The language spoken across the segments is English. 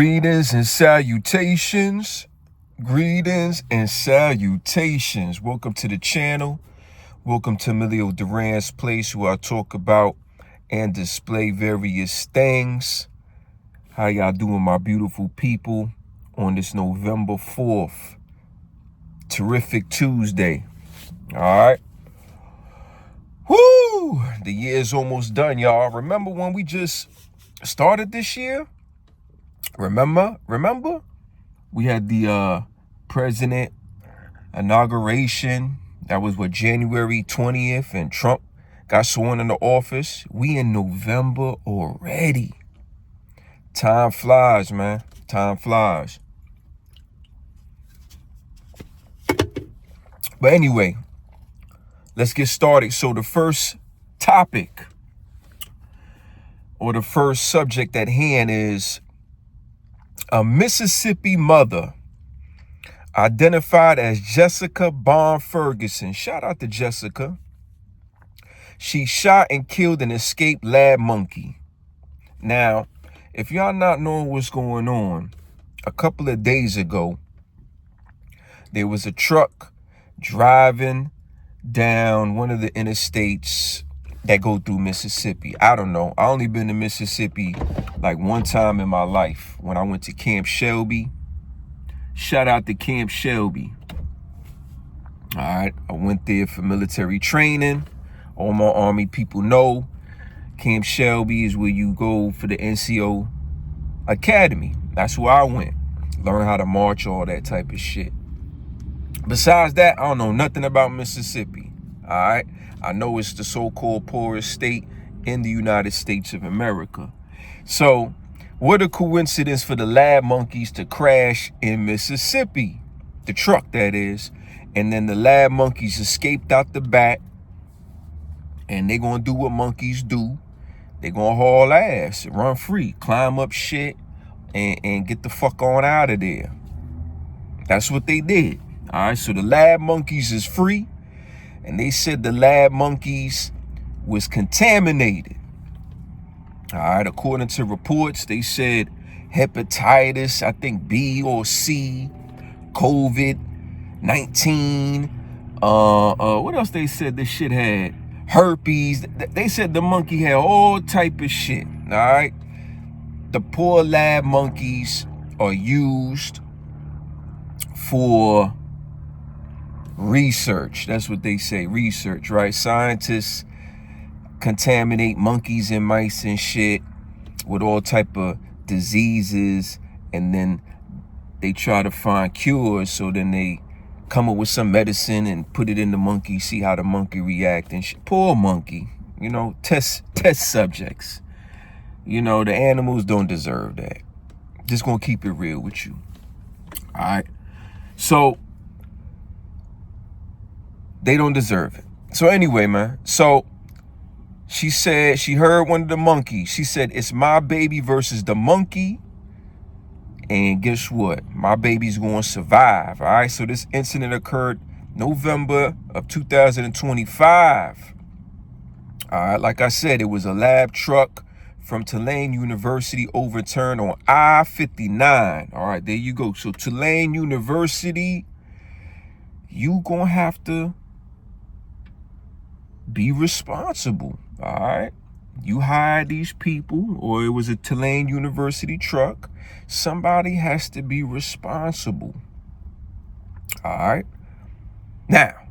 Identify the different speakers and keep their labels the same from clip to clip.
Speaker 1: Greetings and salutations. Greetings and salutations. Welcome to the channel. Welcome to Emilio Duran's place, where I talk about and display various things. How y'all doing, my beautiful people, on this November 4th? Terrific Tuesday. All right. Woo! The year's almost done, y'all. Remember when we just started this year? Remember? We had the president inauguration. That was January 20th, and Trump got sworn into office. We in November already. Time flies, man. Time flies. But anyway, let's get started. So the first topic, or the first subject at hand, is a Mississippi mother identified as Jessica Bond Ferguson. Shout out to Jessica. She shot and killed an escaped lab monkey. Now, if y'all not knowing what's going on, a couple of days ago, there was a truck driving down one of the interstates that go through Mississippi. I don't know. I only been to Mississippi like one time in my life, when I went to Camp Shelby. Shout out to Camp Shelby. All right. I went there for military training. All my Army people know Camp Shelby is where you go for the NCO Academy. That's where I went. Learn how to march, all that type of shit. Besides that, I don't know nothing about Mississippi. All right. I know it's the so-called poorest state in the United States of America. So, what a coincidence for the lab monkeys to crash in Mississippi. The truck, that is. And then the lab monkeys escaped out the back. And they're going to do what monkeys do. They're going to haul ass, run free, climb up shit, and get the fuck on out of there. That's what they did. All right, so the lab monkeys is free. And they said the lab monkeys was contaminated. All right, according to reports, they said hepatitis, I think B or C, COVID-19. What else they said this shit had? Herpes. They said the monkey had all type of shit. All right. The poor lab monkeys are used for research. That's what they say, research, right? Scientists contaminate monkeys and mice and shit with all type of diseases, and then they try to find cures. So then they come up with some medicine and put it in the monkey, see how the monkey react and shit. Poor monkey, you know, test subjects. You know, the animals don't deserve that. Just gonna keep it real with you. All right. So they don't deserve it. So anyway, man. So she said she heard one of the monkeys. She said, it's my baby versus the monkey. And guess what? My baby's going to survive. All right. So this incident occurred November of 2025. All right. Like I said, it was a lab truck from Tulane University overturned on I-59. All right. There you go. So Tulane University, you going to have to be responsible. All right. You hired these people, or it was a Tulane University truck. Somebody has to be responsible. All right. Now,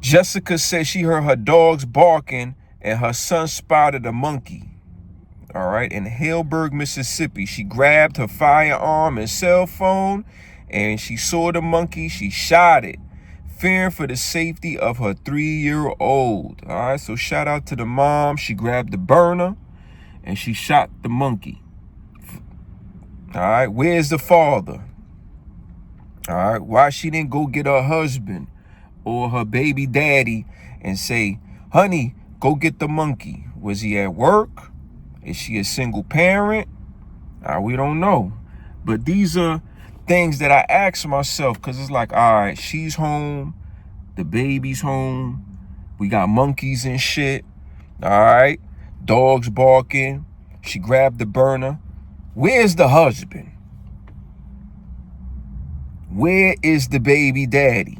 Speaker 1: Jessica said she heard her dogs barking and her son spotted a monkey. All right. In HEIDELBERG, Mississippi, she grabbed her firearm and cell phone, and she saw the monkey. She shot it, fearing for the safety of her 3-year-old. All right, so shout out to the mom. She grabbed the burner and she shot the monkey. All right, where's the father? All right, why she didn't go get her husband or her baby daddy and say, honey, go get the monkey? Was he at work? Is she a single parent? We don't know. But these are things that I ask myself, because it's like, all right, she's home, the baby's home, we got monkeys and shit. All right, dogs barking. She grabbed the burner. Where's the husband? Where is the baby daddy?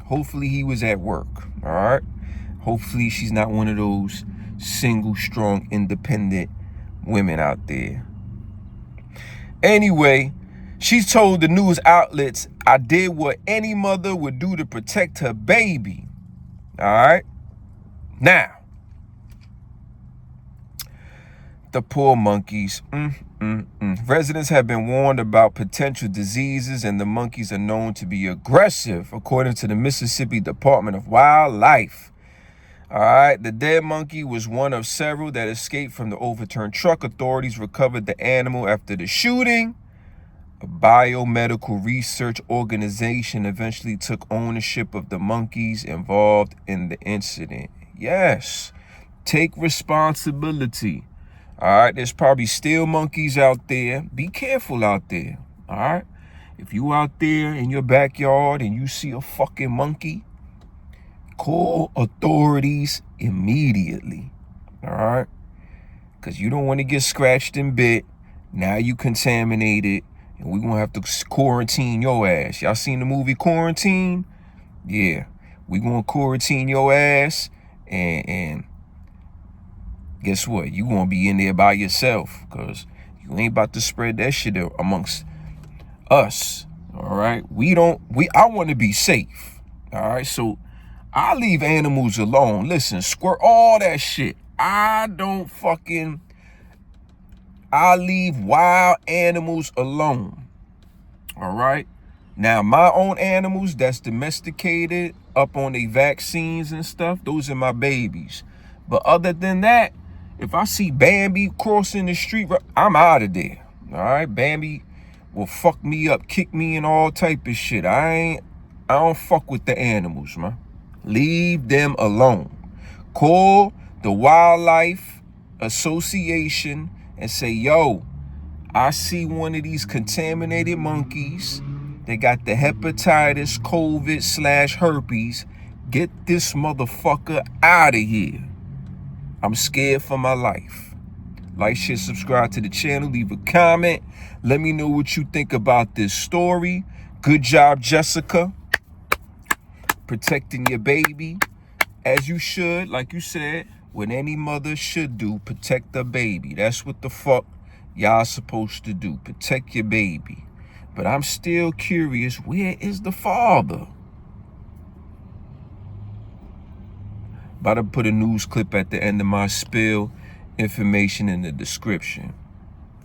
Speaker 1: Hopefully he was at work, all right? Hopefully she's not one of those single, strong, independent women out there. Anyway, she told the news outlets, I did what any mother would do to protect her baby. All right? Now, the poor monkeys. Residents have been warned about potential diseases, and the monkeys are known to be aggressive, according to the Mississippi Department of Wildlife. All right, the dead monkey was one of several that escaped from the overturned truck. Authorities recovered the animal after the shooting. A biomedical research organization eventually took ownership of the monkeys involved in the incident. Yes, take responsibility. All right, there's probably still monkeys out there. Be careful out there. All right, if you out there in your backyard and you see a fucking monkey, call authorities immediately. All right, because you don't want to get scratched and bit. Now you contaminated, and we're gonna have to quarantine your ass. Y'all seen the movie Quarantine? Yeah, we're gonna quarantine your ass, and guess what? You gonna be in there by yourself, because you ain't about to spread that shit amongst us. All right, I want to be safe. All right, so I leave animals alone. Listen, squirt all that shit. I leave wild animals alone. All right. Now, my own animals that's domesticated, up on their vaccines and stuff, those are my babies. But other than that, if I see Bambi crossing the street, I'm out of there. All right. Bambi will fuck me up, kick me, and all type of shit. I don't fuck with the animals, man. Leave them alone. Call the Wildlife Association and say, yo, I see one of these contaminated monkeys. They got the hepatitis, COVID/herpes. Get this motherfucker out of here. I'm scared for my life. Like, share, subscribe to the channel, leave a comment. Let me know what you think about this story. Good job, Jessica. Protecting your baby as you should, like you said, what any mother should do, protect the baby. That's what the fuck y'all supposed to do, protect your baby. But I'm still curious, where is the father? About to put a news clip at the end of my spill, information in the description.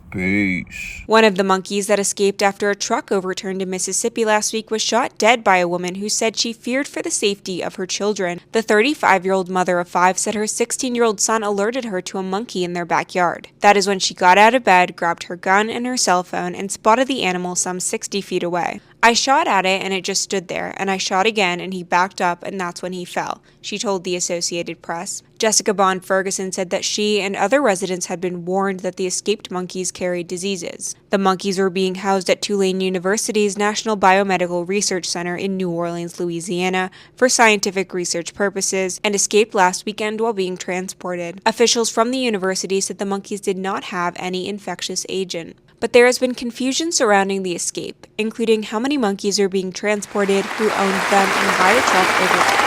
Speaker 1: Peace.
Speaker 2: One of the monkeys that escaped after a truck overturned in Mississippi last week was shot dead by a woman who said she feared for the safety of her children. The 35-year-old mother of 5 said her 16-year-old son alerted her to a monkey in their backyard. That is when she got out of bed, grabbed her gun and her cell phone, and spotted the animal some 60 feet away. I shot at it and it just stood there, and I shot again and he backed up, and that's when he fell, she told the Associated Press. Jessica Bond Ferguson said that she and other residents had been warned that the escaped monkeys carried diseases. The monkeys were being housed at Tulane University's National Biomedical Research Center in New Orleans, Louisiana, for scientific research purposes, and escaped last weekend while being transported. Officials from the university said the monkeys did not have any infectious agent. But there has been confusion surrounding the escape, including how many monkeys are being transported, who owned them, and why the truck overturned.